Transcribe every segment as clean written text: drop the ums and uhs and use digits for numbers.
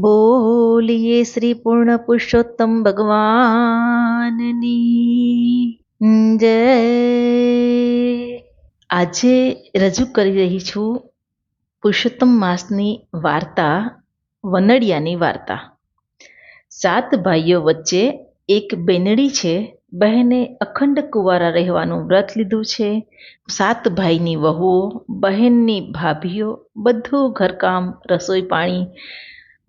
બોલીએ શ્રી પૂર્ણ પુરુષોત્તમ ભગવાનની જય. આજે રજૂ કરી રહી છું પુરુષોત્તમ માસની વાર્તા, વનડિયાની વાર્તા. 7 ભાઈઓ વચ્ચે એક બેનડી છે. બહેને અખંડ કુંવારા રહેવાનું વ્રત લીધું છે. 7 ભાઈની વહુઓ, બહેનની ભાભીઓ બધું ઘરકામ, રસોઈ પાણી,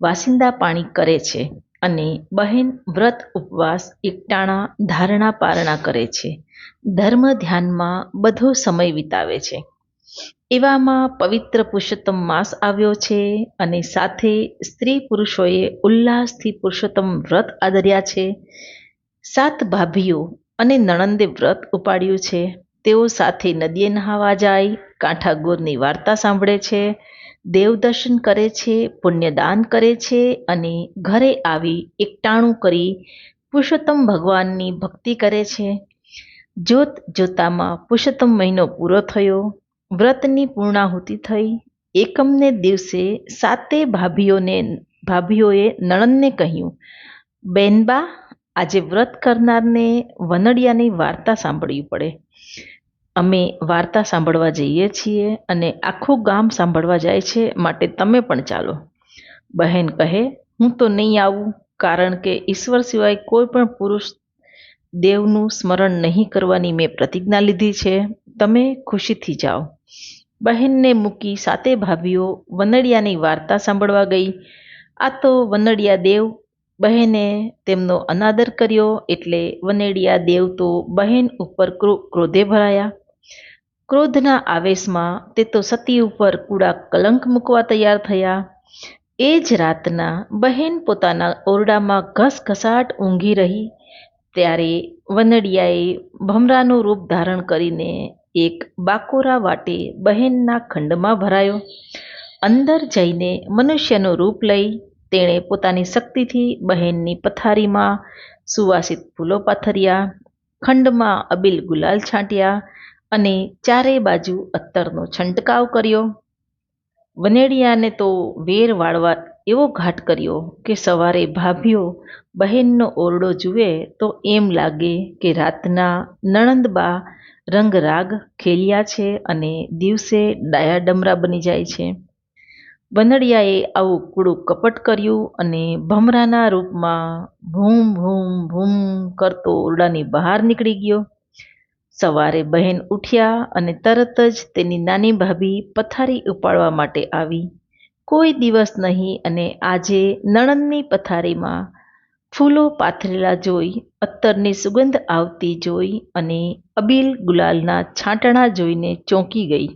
વાસિંદા પાણી કરે છે અને બહેન વ્રત ઉપવાસ એકટાણા ધારણા પારણા કરે છે. ધર્મ ધ્યાનમાં બધો સમય વિતાવે છે. એવામાં પવિત્ર પુરુષોત્તમ માસ આવ્યો છે અને સાથે સ્ત્રી પુરુષોએ ઉલ્લાસથી પુરુષોત્તમ વ્રત આદર્યા છે. 7 ભાભીઓ અને નણંદે વ્રત ઉપાડ્યું છે. તેઓ સાથે નદીએ નહાવા જાય, કાંઠાગોરની વાર્તા સાંભળે છે, દેવદર્શન કરે છે, પુણ્યદાન કરે છે અને ઘરે આવી એકટાણું કરી પુરુષોત્તમ ભગવાનની ભક્તિ કરે છે. જોત જોતામાં પુરુષોત્તમ મહિનો પૂરો થયો. વ્રતની પૂર્ણાહુતિ થઈ. એકમને દિવસે 7 ભાભીઓએ નણંદને કહ્યું, બેનબા, આજે વ્રત કરનારને વનડિયાની વાર્તા સાંભળવી પડે. અમે વાર્તા સાંભળવા જઈએ છીએ અને આખું ગામ સાંભળવા જાય છે, માટે તમે પણ ચાલો. બહેન કહે, હું તો નહીં આવું, કારણ કે ઈશ્વર સિવાય કોઈ પણ પુરુષ દેવનું સ્મરણ નહીં કરવાની મેં પ્રતિજ્ઞા લીધી છે. તમે ખુશીથી જાઓ. બહેનને મૂકી 7 ભાભીઓ વનડિયાની વાર્તા સાંભળવા ગઈ. આ તો વનડિયા દેવ. બહેને તેમનો અનાદર કર્યો એટલે વનેડિયા દેવ તો બહેન ઉપર ક્રોધે ભરાયા. ક્રોધના આવેશમાં તે તો સતી ઉપર કૂડા કલંક મૂકવા તૈયાર થયા. એ જ રાતના બહેન પોતાના ઓરડામાં ઘસઘસાટ ઊંઘી રહી ત્યારે વનડિયાએ ભમરાનું રૂપ ધારણ કરીને એક બાકોરા વાટે બહેનના ખંડમાં ભરાયો. અંદર જઈને મનુષ્યનું રૂપ લઈ તેણે પોતાની શક્તિથી બહેનની પથારીમાં સુવાસિત ફૂલો પાથર્યા, ખંડમાં અબીલ ગુલાલ છાંટ્યા અને ચારે બાજુ અત્તરનો છંટકાવ કર્યો. વનેડિયાને તો વેર વાળવા એવો ઘાટ કર્યો કે સવારે ભાભીઓ બહેનનો ઓરડો જુએ તો એમ લાગે કે રાતના નણંદબા રંગરાગ ખેલ્યા છે અને દિવસે ડાયા ડમરા બની જાય છે. વનડિયાએ આવું કૂડું કપટ કર્યું અને ભમરાના રૂપમાં ભૂમ ભૂમ ભૂમ કરતો ઓરડાની બહાર નીકળી ગયો. સવારે બહેન ઉઠ્યા અને તરત જ તેની નાની ભાભી પથારી ઉપાડવા માટે આવી. કોઈ દિવસ નહીં અને આજે નણંદની પથારીમાં ફૂલો પાથરેલા જોઈ, અત્તરની સુગંધ આવતી જોઈ અને અબીલ ગુલાલના છાંટણા જોઈને ચોંકી ગઈ.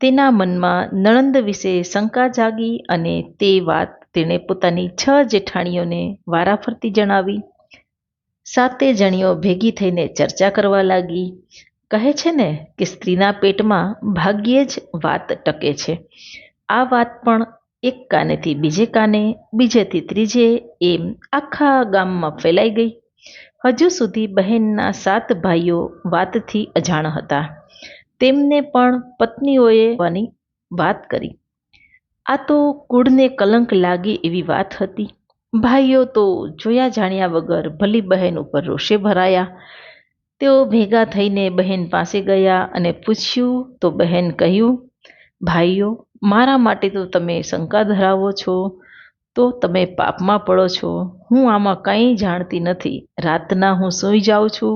તેના મનમાં નણંદ વિશે શંકા જાગી અને તે વાત તેણે પોતાની 6 જેઠાણીઓને વારાફરતી જણાવી. 7 જણીઓ ભેગી થઈને ચર્ચા કરવા લાગી. કહે છે ને કે સ્ત્રીના પેટમાં ભાગ્યે જ વાત ટકે છે. આ વાત પણ એક કાનેથી બીજે કાને, બીજેથી ત્રીજે, એમ આખા ગામમાં ફેલાઈ ગઈ. હજુ સુધી બહેનના 7 ભાઈઓ વાતથી અજાણ હતા. તેમને પણ પત્નીઓએ વાત કરી. આ તો કુળને કલંક લાગે એવી વાત હતી. ભાઈઓ તો જોયા જાણ્યા વગર ભલી બહેન ઉપર રોષે ભરાયા. તેઓ ભેગા થઈને બહેન પાસે ગયા અને પૂછ્યું તો બહેન કહ્યું, ભાઈઓ, મારા માટે તો તમે શંકા ધરાવો છો તો તમે પાપમાં પડો છો. હું આમાં કંઈ જાણતી નથી. રાતના હું સૂઈ જાઉં છું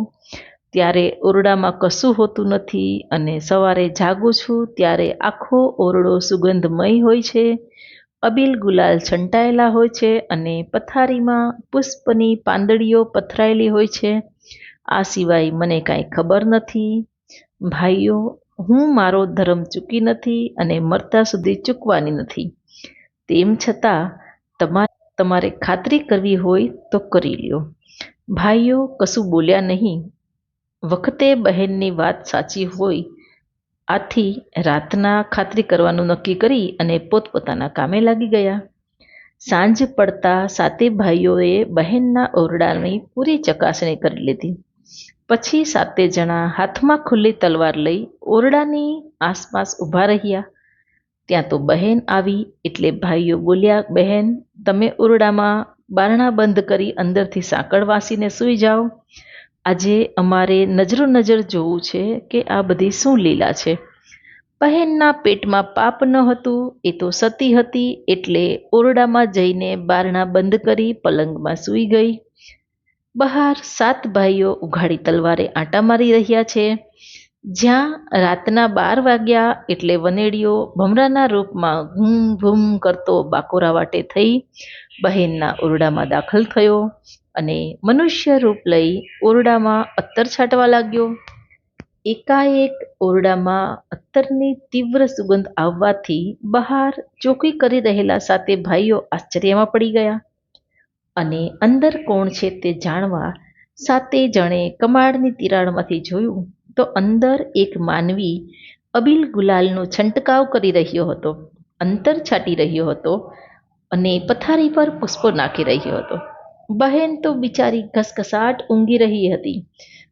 ત્યારે ઓરડામાં કશું હોતું નથી અને સવારે જાગું છું ત્યારે આખો ઓરડો સુગંધમય હોય છે, અબીલ ગુલાલ છંટાયેલા હોય છે અને પથારીમાં પુષ્પની પાંદડીઓ પથરાયેલી હોય છે. આ સિવાય મને કાંઈ ખબર નથી. ભાઈઓ, હું મારો ધર્મ ચૂકી નથી અને મરતા સુધી ચૂકવાની નથી. તેમ છતાં તમારે ખાતરી કરવી હોય તો કરી લ્યો. ભાઈઓ કશું બોલ્યા નહીં. વખતે બહેનની વાત સાચી હોય, આથી રાતના ખાતરી કરવાનું નક્કી કરી અને પોતપોતાના કામે લાગી ગયા. સાંજ પડતા 7 ભાઈઓએ બહેનના ઓરડાની પૂરી ચકાસણી કરી લીધી. પછી 7 જણા હાથમાં ખુલ્લી તલવાર લઈ ઓરડાની આસપાસ ઊભા રહ્યા. ત્યાં તો બહેન આવી એટલે ભાઈઓ બોલ્યા, બહેન તમે ઓરડામાં બારણા બંધ કરી અંદરથી સાંકળ વાસીને સૂઈ જાઓ. આજે અમારે નજરો નજર જોવું છે કે આ બધી શું લીલા છે. બહેનના પેટમાં પાપ ન હતું, એ તો સતી હતી, એટલે ઓરડામાં જઈને બારણા બંધ કરી પલંગમાં સૂઈ ગઈ. બહાર 7 ભાઈઓ ઉઘાડી તલવારે આંટા મારી રહ્યા છે. જ્યાં રાતના 12 વાગ્યા એટલે વનેડીઓ ભમરાના રૂપમાં ઘૂમ ઘૂમ કરતો બાકોરા વાટે થઈ બહેનના ઓરડામાં દાખલ થયો અને મનુષ્ય રૂપ લઈ ઓરડામાં અત્તર છાંટવા લાગ્યો. એકાએક ઓરડામાં અત્તરની તીવ્ર સુગંધ આવવાથી બહાર ચોકી કરી રહેલા 7 ભાઈઓ આશ્ચર્યમાં પડી ગયા અને અંદર કોણ છે તે જાણવા 7 જણે કમાડની તિરાડમાંથી જોયું તો અંદર એક માનવી અબીલ ગુલાલનો છંટકાવ કરી રહ્યો હતો, અંતર છાંટી રહ્યો હતો અને પથારી પર પુષ્પો નાખી રહ્યો હતો. બહેન તો બિચારી ઘસઘસાટ ઊંઘી રહી હતી.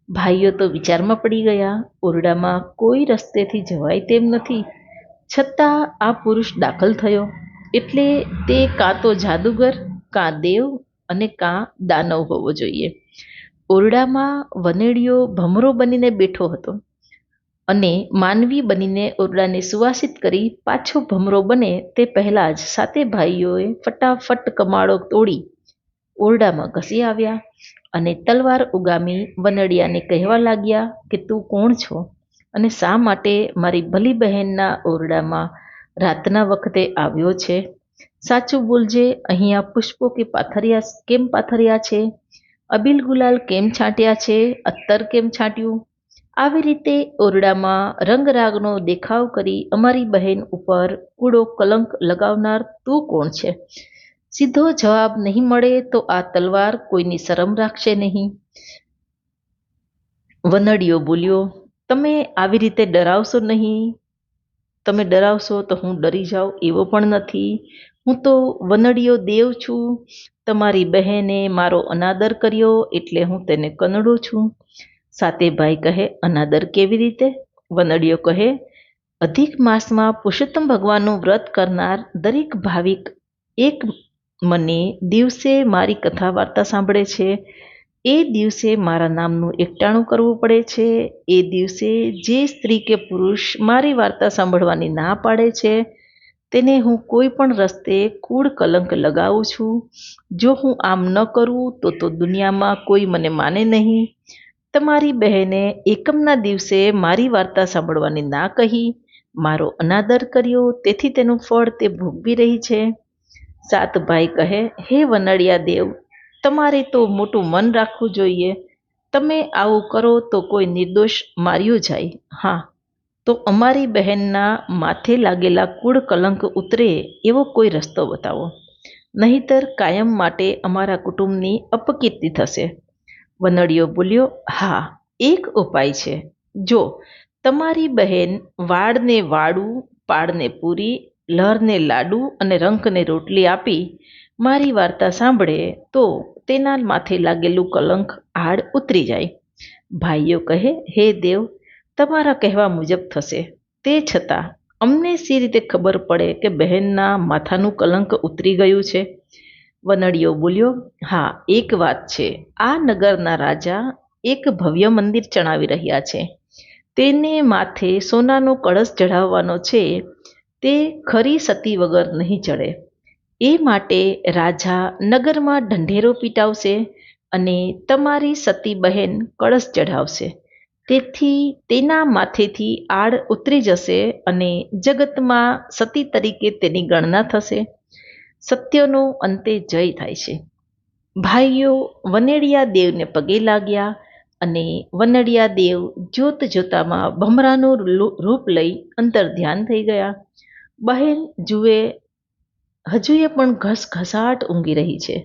ભાઈઓ તો વિચારમાં પડી ગયા. ઓરડામાં કોઈ રસ્તેથી જવાય તેમ નથી, છતાં આ પુરુષ દાખલ થયો એટલે તે કાં તો જાદુગર, કાં દેવ અને કાં દાનવ હોવો જોઈએ. ઓરડામાં વનેડિયો ભમરો બનીને બેઠો હતો અને માનવી બનીને ઓરડાને સુવાસિત કરી પાછો ભમરો બને તે પહેલાં જ 7 ભાઈઓએ ફટાફટ કમાડો તોડી ઓરડામાં ઘસી આવ્યા અને તલવાર ઉગામી વનડિયાને કહેવા લાગ્યા કે તું કોણ છો અને શા માટે મારી ભલી બહેનના ઓરડામાં રાતના વખતે આવ્યો છે? સાચું બોલજે, અહીંયા પુષ્પો કે પાથરિયા કેમ પાથર્યા છે? અબીલ ગુલાલ કેમ છાંટ્યા છે? અત્તર કેમ છાંટ્યું? આવી રીતે ઓરડામાં રંગરાગનો દેખાવ કરી અમારી બહેન ઉપર કૂડો કલંક લગાવનાર તું કોણ છે? સીધો જવાબ નહીં મળે તો આ તલવાર કોઈની શરમ રાખશે નહીં. વનડિયો બોલ્યો, તમે આવી રીતે ડરાવશો નહીં. તમે ડરાવશો તો હું ડરી જાઉં એવો પણ નથી. હું તો વનડિયો દેવ છું. તમારી બહેને મારો અનાદર કર્યો એટલે હું તેને કનડું છું. 7 ભાઈ કહે, અનાદર કેવી રીતે? વનડિયો કહે, અધિક માસમાં પુરુષોત્તમ ભગવાનનું વ્રત કરનાર દરેક ભાવિક એક મને દિવસે મારી કથા વાર્તા સાંભળે છે. એ દિવસે મારા નામનું એકટાણું કરવું પડે છે. એ દિવસે જે સ્ત્રી કે પુરુષ મારી વાર્તા સાંભળવાની ના પાડે છે તેને હું કોઈ પણ રસ્તે કૂડ કલંક લગાવું છું. જો હું આમ ન કરું તો દુનિયામાં કોઈ મને માને નહીં. તમારી બહેને એકમના દિવસે મારી વાર્તા સાંભળવાની ના કહી, મારો અનાદર કર્યો, તેથી તેનું ફળ તે ભોગવી રહી છે. 7 ભાઈ કહે, હે વનડિયા દેવ, તમારે તો મોટું મન રાખવું જોઈએ. તમે આવું કરો તો કોઈ નિર્દોષ માર્યું જાય. હા, તો અમારી બહેનના માથે લાગેલા કૂડ કલંક ઉતરે એવો કોઈ રસ્તો બતાવો, નહીતર કાયમ માટે અમારા કુટુંબની અપકીર્તિ થશે. વનડિયો બોલ્યો, હા, એક ઉપાય છે. જો તમારી બહેન વાળને વાડું, પાડને પૂરી, લહરને લાડુ અને રંકને રોટલી આપી મારી વાર્તા સાંભળે તો તેના માથે લાગેલું કલંક આડ ઉતરી જાય. ભાઈઓ કહે, હે દેવ, તમારા કહેવા મુજબ થશે. તે છતાં અમને સી રીતે ખબર પડે કે બહેનના માથાનું કલંક ઉતરી ગયું છે? વનડિયો બોલ્યો, હા, એક વાત છે. આ નગરના રાજા એક ભવ્ય મંદિર ચણાવી રહ્યા છે. તેને માથે સોનાનો કળશ ચઢાવવાનો છે. તે ખરી સતી વગર નહીં ચડે. એ માટે રાજા નગરમાં ઢંઢેરો પીટાવશે અને તમારી સતી બહેન કળશ ચઢાવશે. તેથી તેના માથેથી આડ ઉતરી જશે અને જગતમાં સતી તરીકે તેની ગણના થશે. સત્યનો અંતે જય થાય છે. ભાઈઓ વનેડિયા દેવને પગે લાગ્યા અને વનડિયા દેવ જોત જોતામાં ભમરાનું રૂપ લઈ અંતર ધ્યાન થઈ ગયા. બહેન જુએ હજુએ પણ ઘસઘસાટ ઊંઘી રહી છે,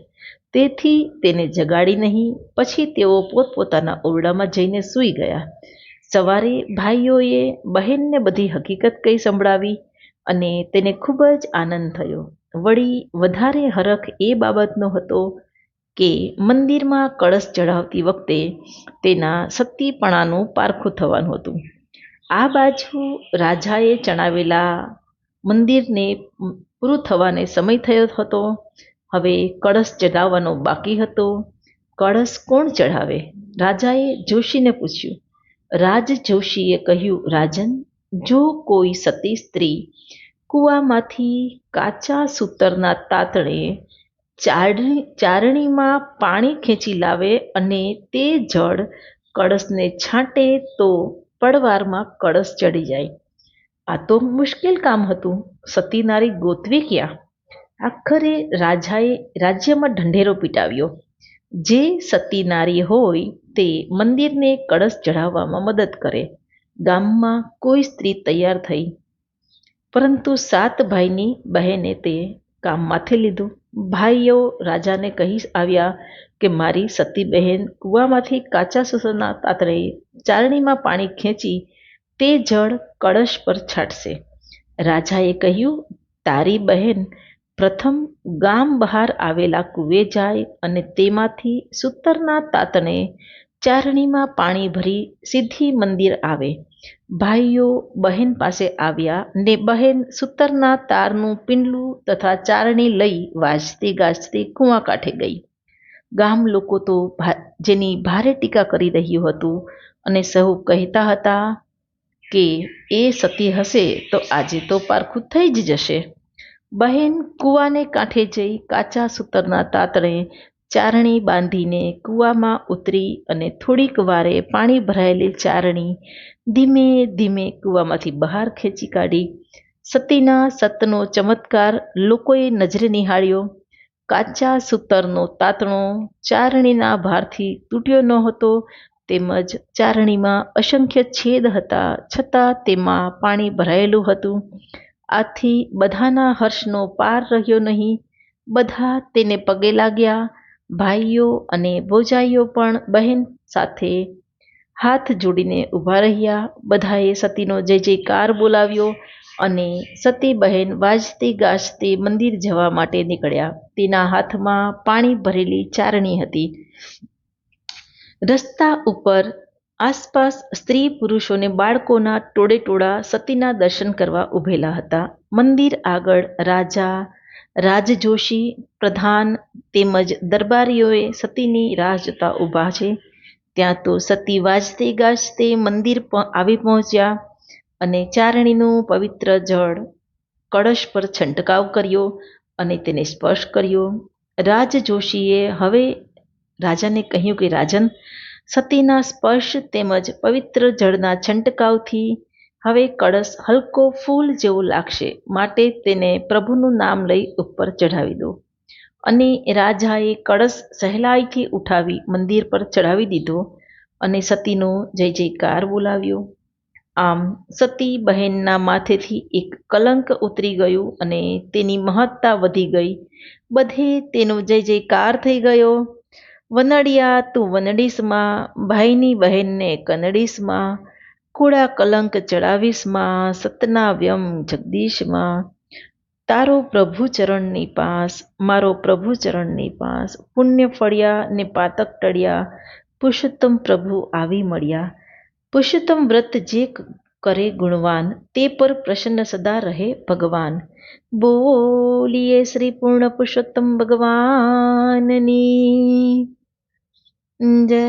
તેથી તેને જગાડી નહીં. પછી તેઓ પોતપોતાના ઓરડામાં જઈને સૂઈ ગયા. સવારે ભાઈઓએ બહેનને બધી હકીકત કહી સંભળાવી અને તેને ખૂબ જ આનંદ થયો. વળી વધારે હરખ એ બાબતનો હતો કે મંદિરમાં કળશ ચઢાવતી વખતે તેના સતીપણાનું પારખું થવાનું હતું. આ બાજુ રાજાએ ચણાવેલા મંદિરને પૂરું થવાને સમય થયો હતો. હવે કળશ ચઢાવવાનો બાકી હતો. કળશ કોણ ચઢાવે? રાજાએ જોશીને પૂછ્યું. રાજ જોશીએ કહ્યું, રાજન, જો કોઈ સતી સ્ત્રી કૂવામાંથી કાચા સૂતરના તાતણે ચારણીમાં પાણી ખેંચી લાવે અને તે જળ કળશને છાંટે તો પળવારમાં કળશ ચડી જાય. આ તો મુશ્કેલ કામ હતું. સતી નારી ગોતવી ક્યાં? આખરે રાજાએ રાજ્યમાં ઢંઢેરો પીટાવ્યો. જે સતી નારી હોય તે મંદિરને કળશ ચઢાવવામાં મદદ કરે. ગામમાં કોઈ સ્ત્રી તૈયાર થઈ, પરંતુ 7 ભાઈની બહેને તે કામ માથે લીધું. ભાઈઓ રાજાને કહી આવ્યા કે મારી સતી બહેન કૂવામાંથી કાચા સૂતરના તાતણે ચારણીમાં પાણી ખેંચી તે જળ કળશ પર છાંટશે. રાજાએ કહ્યું, તારી બહેન પ્રથમ ગામ બહાર આવેલા કૂવે જાય અને તેમાંથી સૂતરના તાતણે ચારણીમાં પાણી ભરી સીધી મંદિર આવે. ભાઈઓ બહેન પાસે આવ્યા ને બહેન સૂતરના તારનું પીંડલું તથા ચારણી લઈ વાજતી ગાજતી કૂવા કાંઠે ગઈ. ગામ લોકો તો જેની ભારે ટીકા કરી રહ્યું હતું અને સહુ કહેતા હતા કે એ સતી હશે તો આજે તો પારખું થઈ જ જશે. બહેન કૂવાને કાંઠે જઈ કાચા સૂતરના તાતણે ચારણી બાંધીને કૂવામાં ઉતરી અને થોડીક વારે પાણી ભરાયેલી ચારણી ધીમે ધીમે કૂવામાંથી બહાર ખેંચી કાઢી. સતીના સતનો ચમત્કાર લોકોએ નજરે નિહાળ્યો. કાચા સૂતરનો તાતણો ચારણીના ભારથી તૂટ્યો ન હતો, તેમજ ચારણીમાં અસંખ્ય છેદ હતા, છતાં તેમાં પાણી ભરાયેલું હતું. આથી બધાના હર્ષનો પાર રહ્યો નહીં. બધા તેને પગે લાગ્યા. ભાઈઓ અને ભોજાઈઓ પણ બહેન સાથે હાથ જોડીને ઊભા રહ્યા. બધાએ સતીનો જય જયકાર બોલાવ્યો અને સતી બહેન વાજતી ગાજતી મંદિર જવા માટે નીકળ્યા. તેના હાથમાં પાણી ભરેલી ચારણી હતી. રસ્તા ઉપર આસપાસ સ્ત્રી પુરુષોને બાળકોના ટોળેટોળા સતીના દર્શન કરવા ઊભેલા હતા. મંદિર આગળ રાજા, રાજજોશી, પ્રધાન તેમજ દરબારીઓએ સતીની રાહ જોતા ઊભા છે. ત્યાં તો સતી વાજતે ગાજતે મંદિર આવી પહોંચ્યા અને ચારણીનું પવિત્ર જળ કળશ પર છંટકાવ કર્યો અને તેને સ્પર્શ કર્યો. રાજજોશીએ હવે રાજાને કહ્યું કે રાજન, સતીના સ્પર્શ તેમજ પવિત્ર જળના છંટકાવથી હવે કળશ હલકો ફૂલ જેવો લાગશે, માટે તેને પ્રભુનું નામ લઈ ઉપર ચઢાવી દો. અને રાજાએ કળશ સહેલાઈથી ઉઠાવી મંદિર પર ચઢાવી દીધો અને સતીનો જય જયકાર બોલાવ્યો. આમ સતી બહેનના માથેથી એક કલંક ઉતરી ગયું અને તેની મહત્તા વધી ગઈ. બધે તેનો જય જયકાર થઈ ગયો. વનડિયા તું વનડીશમાં, ભાઈની બહેનને કનડીશમાં, કુળા કલંક ચડાવીશમાં, સતના વ્યમ જગદીશમાં. તારો પ્રભુ ચરણની પાસ, મારો પ્રભુ ચરણની પાસ, પુણ્ય ફળ્યા ને પાતક ટળ્યા, પુરુષોત્તમ પ્રભુ આવી મળ્યા. પુરુષોત્તમ વ્રત જે કરે ગુણવાન, તે પર પ્રસન્ન સદા રહે ભગવાન. બોલીએ શ્રી પૂર્ણ પુરુષોત્તમ ભગવાનની જય.